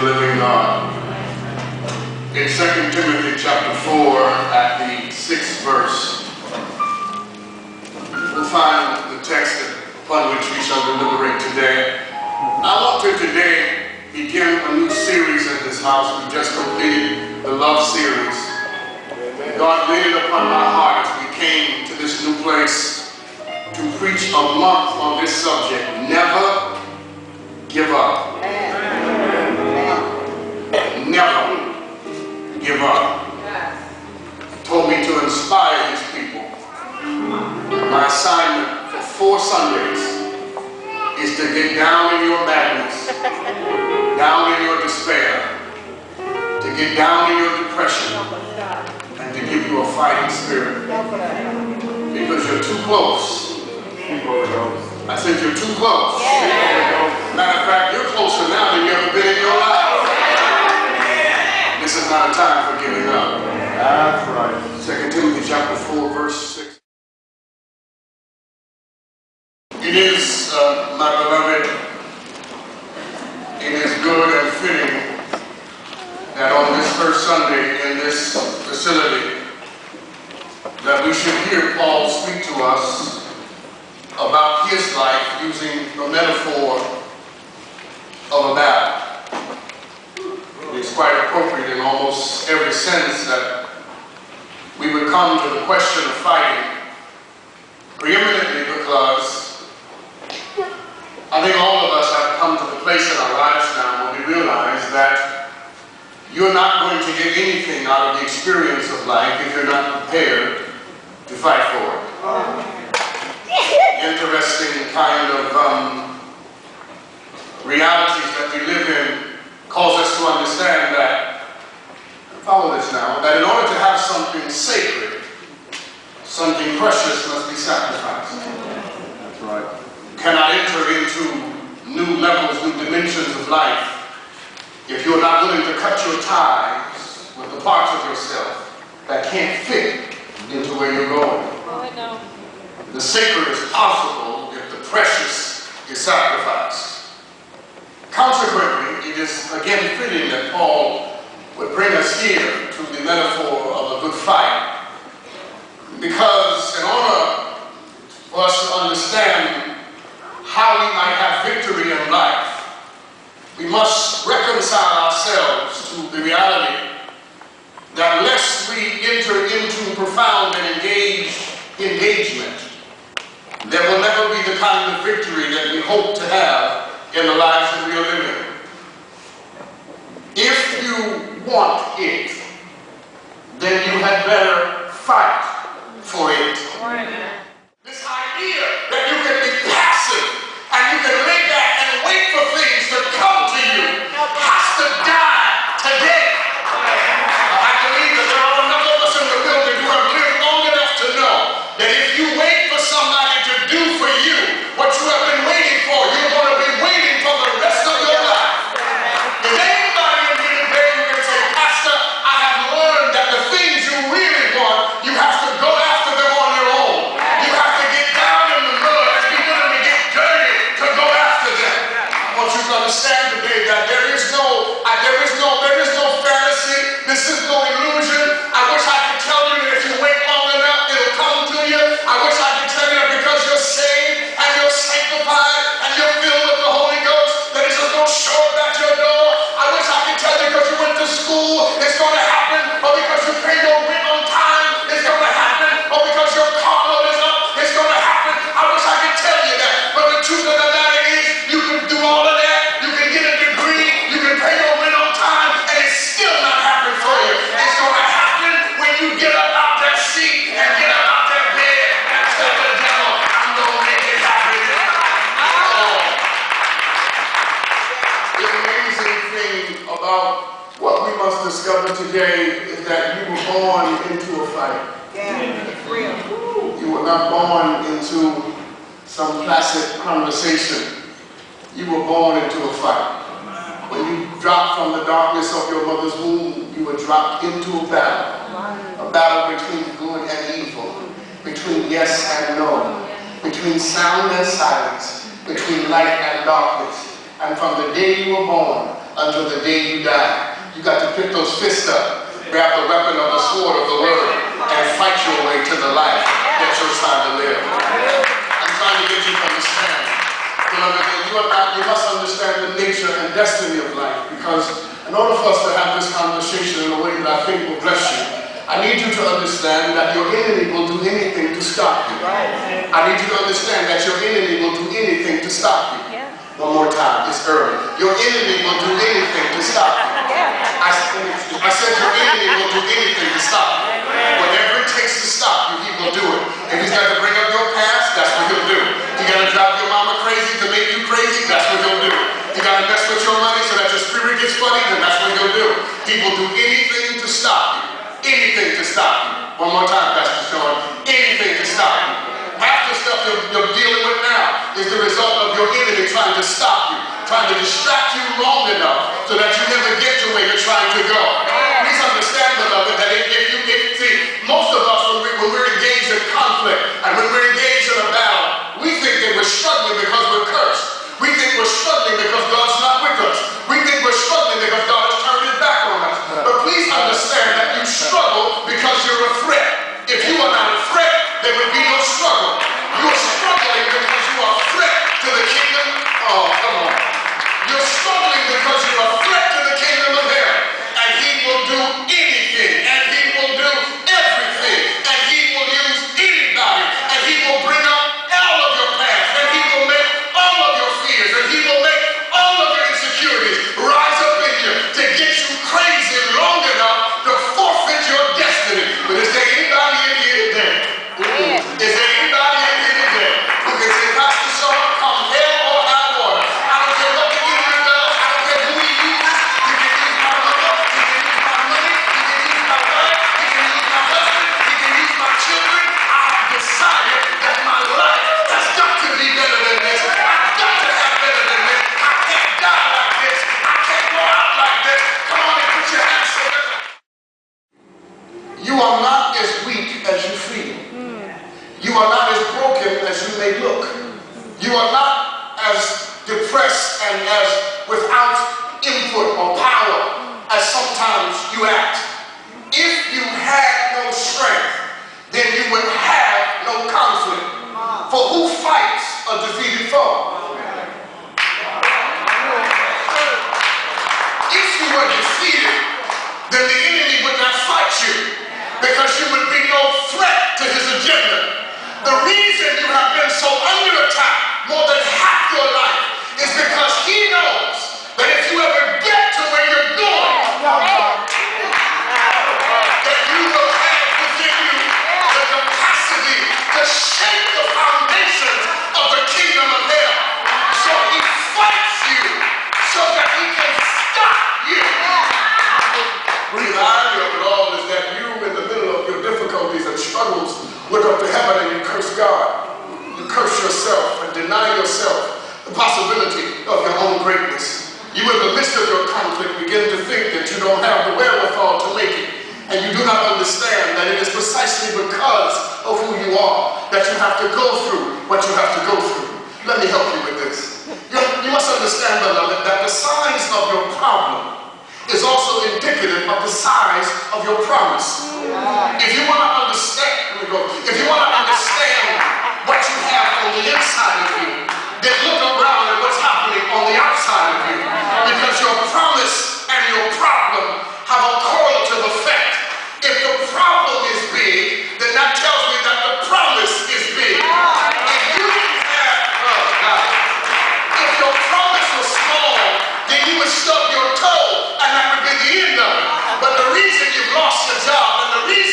the living God. In 2 Timothy chapter 4 at the 6th verse, we'll find the text upon which we shall deliberate today. I want to today begin a new series in this house. We just completed the love series. God laid it upon my heart as we came to this new place to preach a month on this subject. Never give up. Never give up. He told me to inspire his people. My assignment for 4 Sundays is to get down in your madness, down in your despair, to get down in your depression, and to give you a fighting spirit. Because you're too close. I said you're too close. Matter of fact, you're closer now than you ever been in your life. This is not a time for giving up. That's right. 2 Timothy chapter 4, verse 6. It is, my beloved, it is good and fitting that on this first Sunday in this facility that we should hear Paul speak to us about his life using the metaphor of a battle. It's quite appropriate in almost every sense that we would come to the question of fighting, preeminently because I think all of us have come to the place in our lives now where we realize that you're not going to get anything out of the experience of life if you're not prepared to fight for it. Interesting kind of realities that we live in cause us to understand that, follow this now, that in order to have something sacred, something precious must be sacrificed. That's right. You cannot enter into new levels, new dimensions of life if you're not willing to cut your ties with the parts of yourself that can't fit into where you're going. Oh, I know. The sacred is possible if the precious is sacrificed. Consequently, it is again fitting that Paul would bring us here to the metaphor of a good fight, because in order for us to understand how we might have victory in life, we must reconcile ourselves to the reality that lest we enter into profound and engagement, there will never be the kind of victory that we hope to have in the lives that we are living. If you want it, then you had better fight for it. This idea that you can be passive and you can lay back and wait for things to come to you has to die today. I believe that there are enough of us in the building who have lived long enough to know that if you wait for somebody to do for you what you have been waiting for, you're going to be waiting for the rest of your life. Is anybody in here today who can say, Pastor, I have learned that the things you really want, you have to go after them on your own. You have to get down in the mud and be willing to get dirty to go after them. I want you to understand today that there is no fantasy. This is no illusion. I wish I could tell you that if you wait long enough, it'll come to you. I wish I could tell you that because you're saved and you're sanctified and you're filled with the Holy Ghost, that it's just going to show up at your door. I wish I could tell you because you went to school, it's going to happen, or because you pay your rent on time, it's going to happen, or because your car note is up, it's going to happen. I wish I could tell you that, but the truth of the matter is, you can do all of that, you can get a degree, you can pay your rent on time, and it's still not happening for you. It's going to happen when you get up out that seat and get up out that bed and tell the devil, I'm going to make it happen. The amazing thing about what we must discover today is that you were born into a fight. You were not born into some placid conversation. You were born into a fight. When you dropped from the darkness of your mother's womb, you were dropped into a battle between good and evil, between yes and no, between sound and silence, between light and darkness. And from the day you were born, until the day you die. You got to pick those fists up, grab the weapon of the sword of the word, and fight your way to the life that you're trying to live. I'm trying to get you to understand. Beloved, you must understand the nature and destiny of life, because in order for us to have this conversation in a way that I think will bless you, I need you to understand that your enemy will do anything to stop you. I need you to understand that your enemy will do anything to stop you. One more time, it's early. Your enemy will do anything to stop you. I said your enemy will do anything to stop you. Whatever it takes to stop you, he will do it. If he's got to bring up your past, that's what he'll do. He got to drive your mama crazy to make you crazy, that's what he'll do. He got to mess with your money so that your spirit gets funny, then that's what he'll do. He will do anything to stop you. Anything to stop you. One more time, Pastor Sean. Anything to stop you. Half the stuff you're dealing with now is the result of your enemy trying to stop you, trying to distract you long enough so that you never get to where you're trying to go. Please understand, beloved, that most of us, when we're engaged in conflict and when we're engaged in a battle, we think that we're struggling because we're cursed. We think we're struggling because God's not with us. We think we're struggling because God has turned his back on us. But please understand that you struggle because you're a threat. If you are not a threat, there would be no struggle. You're struggling because you are a threat to the kingdom. Oh, come on. You're struggling because you're a threat to the kingdom of heaven. And he will do anything. And he will do everything. And he will use anybody. And he will bring up all of your past. And he will make all of your fears. And he will make all of your insecurities rise up in you to get you crazy long enough to forfeit your destiny. But is there anybody in here today? Is there anybody in here today who can say, Pastor Sean, come hell or high water? I don't care what the enemy does. I don't care who he uses. You can use my mother. You can use my money. You can use my wife. You can use my husband. You can use my children. I have decided that my life has got to be better than this. I've got to have better than this. I can't die like this. I can't go out like this. Come on and put your hands together. You are not as weak as you feel. You are not as broken as you may look. You are not as depressed and as without input or power as sometimes you act. If you had no strength, then you would have no conflict. For who fights a defeated foe? If you were defeated, then the enemy would not fight you, because you would be no threat to his agenda. The reason you have been so under attack more than half your life is because he knows that if you ever get to where you're going, that you will have within you the capacity to shake the foundations of the kingdom of hell. So he fights you so that he can stop you. The irony of it all is that you, in the middle of your difficulties and struggles, look up to heaven and you curse God. You curse yourself and deny yourself the possibility of your own greatness. You, in the midst of your conflict, begin to think that you don't have the wherewithal to make it. And you do not understand that it is precisely because of who you are that you have to go through what you have to go through. Let me help you with this. You must understand, beloved, that the size of your problem is also indicative of the size of your promise. If you want to understand, if you want to understand what you have on the inside of you, then look around at what's happening on the outside of you. Because your promise and your problem have a correlative effect. If the problem is big, then that tells me that the promise is big. If you didn't have, if your promise was small, then you would stub your toe, and that would be the end of it. But the reason you've lost your job, and the reason